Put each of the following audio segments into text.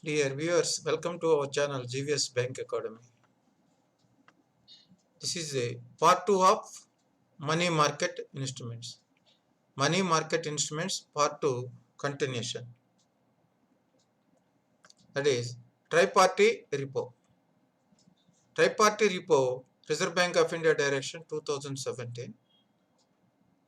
Dear viewers, welcome to our channel GVS Bank Academy. This is a part 2 of money market instruments. Money market instruments part 2 continuation. That is triparty repo. Triparty repo, Reserve Bank of India Direction 2017.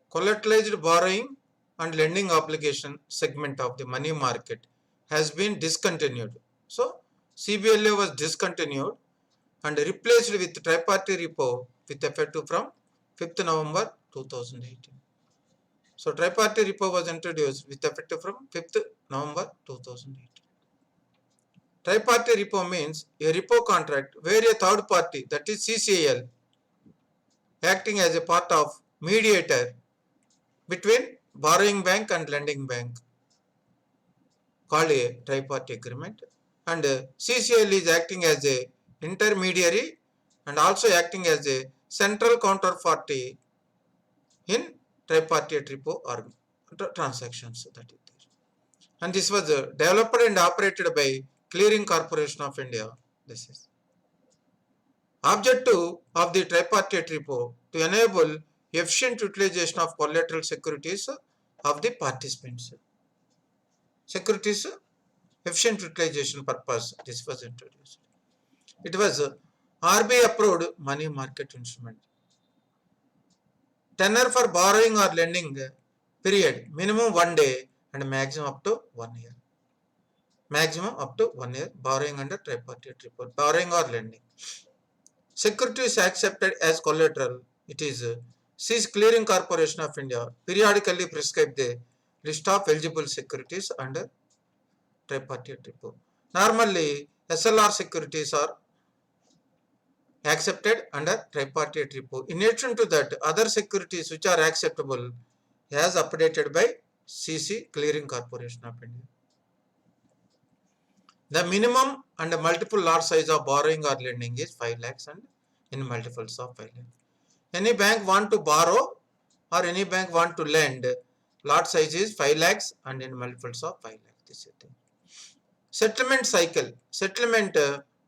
Collateralized borrowing and lending obligation segment of the money market has been discontinued. So CBLA was discontinued and replaced with triparty repo with effect from 5th November 2018. So triparty repo was introduced with effect from 5th November 2018. Triparty repo means a repo contract where a third party, that is CCAL, acting as a part of mediator between borrowing bank and lending bank, called a triparty agreement, and CCAL is acting as a intermediary and also acting as a central counterparty in tripartite repo or transactions that is there. And this was developed and operated by Clearing Corporation of India. This is objective of the tripartite repo to enable efficient utilization of collateral securities of the participants. Securities efficient utilization purpose, this was introduced. It was RBI approved money market instrument. Tenor for borrowing or lending period minimum 1 day and maximum up to 1 year. Maximum up to 1 year borrowing under tripartite repo, borrowing or lending. Securities accepted as collateral. It is Cease Clearing Corporation of India periodically prescribe the list of eligible securities under tripartite repo. Normally, SLR securities are accepted under tripartite repo. In addition to that, other securities which are acceptable as updated by CC Clearing Corporation of India. The minimum and multiple lot size of borrowing or lending is 5 lakhs and in multiples of 5 lakhs. Any bank want to borrow or any bank want to lend, lot size is 5 lakhs and in multiples of 5 lakhs. This is it. Settlement cycle, settlement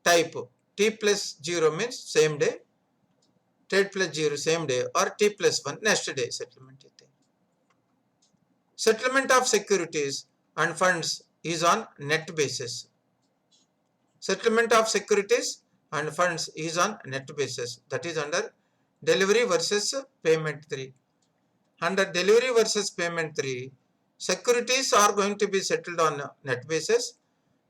type T plus 0 means same day, T plus 0 same day or T plus 1 next day settlement. Settlement of securities and funds is on net basis. Settlement of securities and funds is on net basis, that is under delivery versus payment 3. Under delivery versus payment 3, securities are going to be settled on net basis,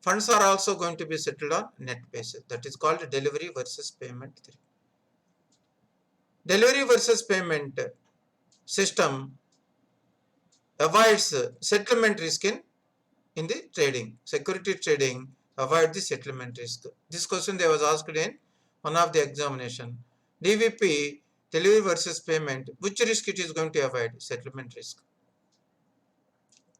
funds are also going to be settled on net basis, that is called delivery versus payment 3. Delivery versus payment system avoids settlement risk in the trading. Security trading avoid the settlement risk. This question they was asked in one of the examination. DVP, delivery versus payment, which risk it is going to avoid? Settlement risk.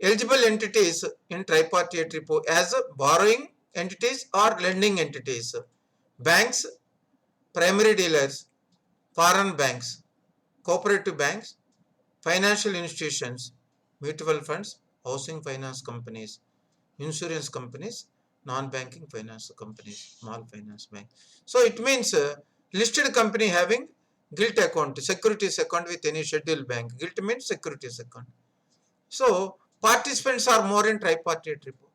Eligible entities in tripartite repo as borrowing entities or lending entities. Banks, primary dealers, foreign banks, cooperative banks, financial institutions, mutual funds, housing finance companies, insurance companies, non-banking finance companies, small finance bank. So it means listed company having gilt account, securities account with any scheduled bank. Gilt means securities account. So participants are more in tripartite repo.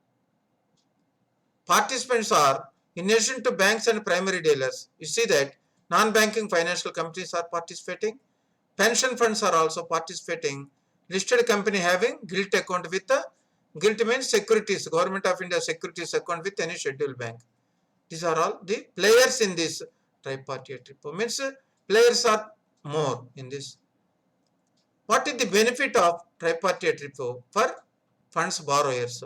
Participants are, in addition to banks and primary dealers, you see that non-banking financial companies are participating, pension funds are also participating, listed company having gilt account with the gilt means securities, Government of India securities account with any scheduled bank. These are all the players in this tripartite repo. Means players are more in this. What is the benefit of tripartite repo for funds borrowers?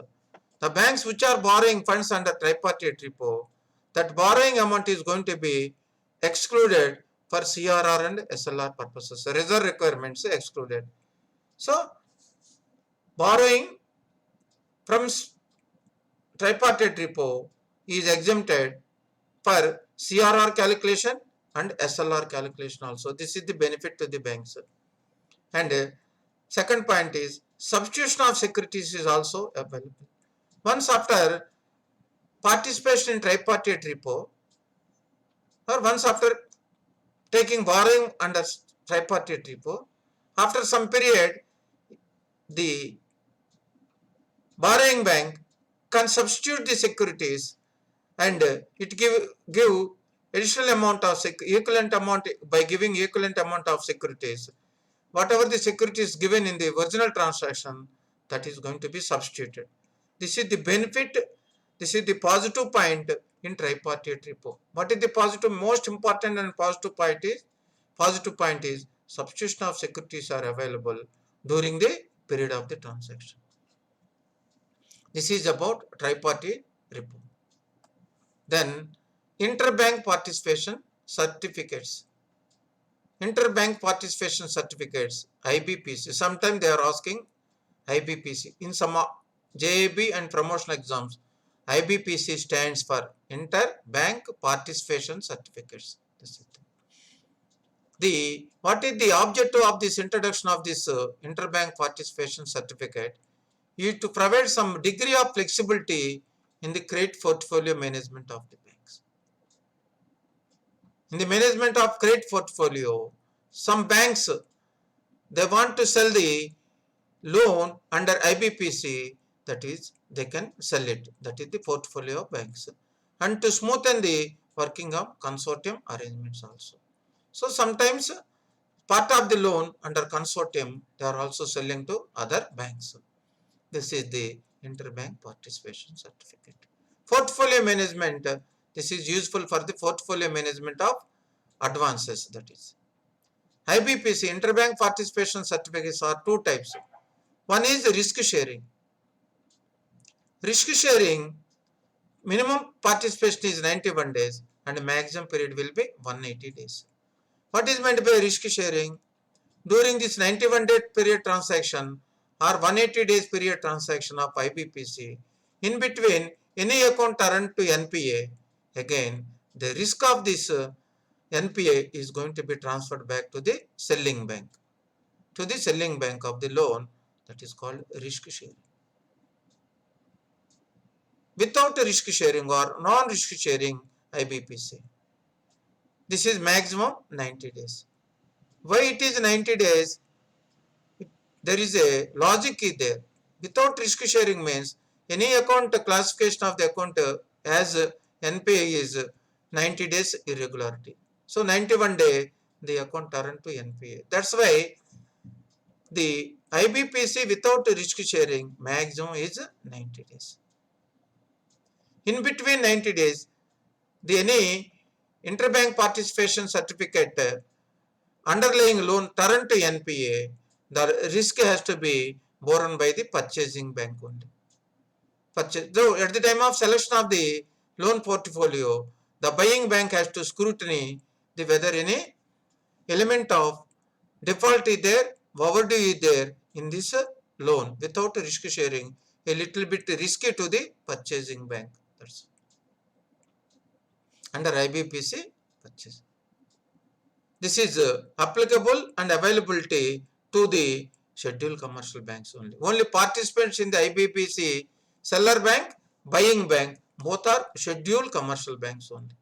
The banks which are borrowing funds under tripartite repo, that borrowing amount is going to be excluded for CRR and SLR purposes. Reserve requirements excluded. So, borrowing from tripartite repo is exempted for CRR calculation and SLR calculation also. This is the benefit to the banks. And second point is substitution of securities is also available. Once after participation in tripartite repo, or once after taking borrowing under tripartite repo, after some period, the borrowing bank can substitute the securities and it give additional amount of equivalent amount by giving equivalent amount of securities. Whatever the security is given in the original transaction, that is going to be substituted. This is the benefit. This is the positive point in tripartite repo. What is the positive? Most important and positive point is substitution of securities are available during the period of the transaction. This is about tripartite repo. Then interbank participation certificates. Interbank participation certificates, IBPC. Sometimes they are asking IBPC. In some JAB and promotional exams, IBPC stands for Interbank Participation Certificates. What is the objective of this introduction of this interbank participation certificate? Is to provide some degree of flexibility in the credit portfolio management of the banks. In the management of credit portfolio, some banks, they want to sell the loan under IBPC, that is, they can sell it. That is the portfolio of banks. And to smoothen the working of consortium arrangements also. So sometimes part of the loan under consortium, they are also selling to other banks. This is the interbank participation certificate. Portfolio management, this is useful for the portfolio management of advances, that is. IBPC, interbank participation certificates, are two types. One is risk sharing. Risk sharing, minimum participation is 91 days and maximum period will be 180 days. What is meant by risk sharing? During this 91-day period transaction or 180 days period transaction of IBPC, in between any account turned to NPA, again the risk of this NPA is going to be transferred back to the selling bank. To the selling bank of the loan, that is called risk sharing. Without risk sharing or non-risk sharing IBPC, this is maximum 90 days. Why it is 90 days? There is a logic there. Without risk sharing means any account classification of the account as NPA is 90 days irregularity. So 91 day the account turned to NPA. That's why the IBPC without risk sharing maximum is 90 days. In between 90 days, any interbank participation certificate underlying loan turned to NPA, the risk has to be borne by the purchasing bank only. So at the time of selection of the loan portfolio, the buying bank has to scrutiny the whether any element of default is there, overdue is there in this loan. Without risk sharing, a little bit risky to the purchasing bank. That's under IBPC purchase. This is applicable and availability to the scheduled commercial banks only. Only participants in the IBPC, seller bank, buying bank, both are scheduled commercial banks only.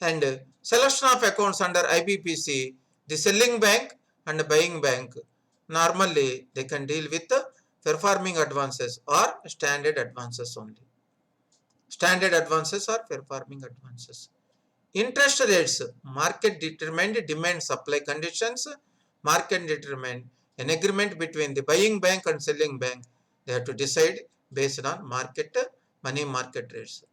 And selection of accounts under IBPC, the selling bank and buying bank, normally they can deal with performing advances or standard advances only. Standard advances or performing advances. Interest rates, market determined demand supply conditions, market determined an agreement between the buying bank and selling bank. They have to decide based on market, money market rates.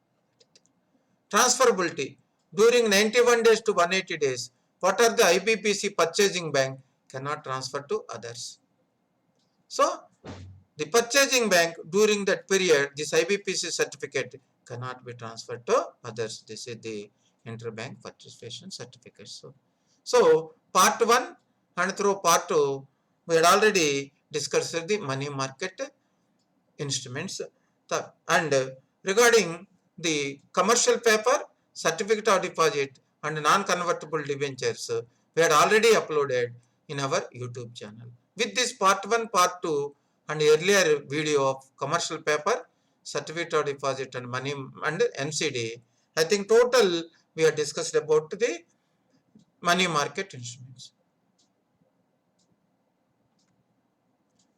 Transferability, during 91 days to 180 days, what are the IBPC purchasing bank cannot transfer to others. So, the purchasing bank during that period, this IBPC certificate cannot be transferred to others. This is the interbank participation certificate. So part 1 and through part 2, we had already discussed the money market instruments. And regarding the commercial paper, certificate of deposit and non-convertible debentures, we had already uploaded in our YouTube channel. With this part 1, part 2 and earlier video of commercial paper, certificate of deposit and money and NCD. I think total we have discussed about the money market instruments.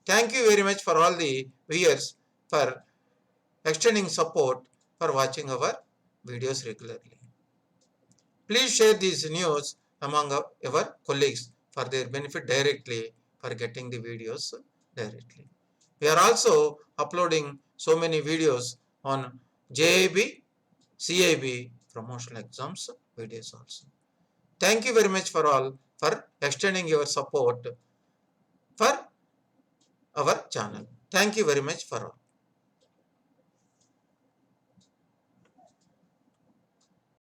Thank you very much for all the viewers for extending support for watching our videos regularly. Please share these news among our colleagues for their benefit directly for getting the videos directly. We are also uploading so many videos on JIB, CIB promotional exams videos also. Thank you very much for all for extending your support for our channel. Thank you very much for all.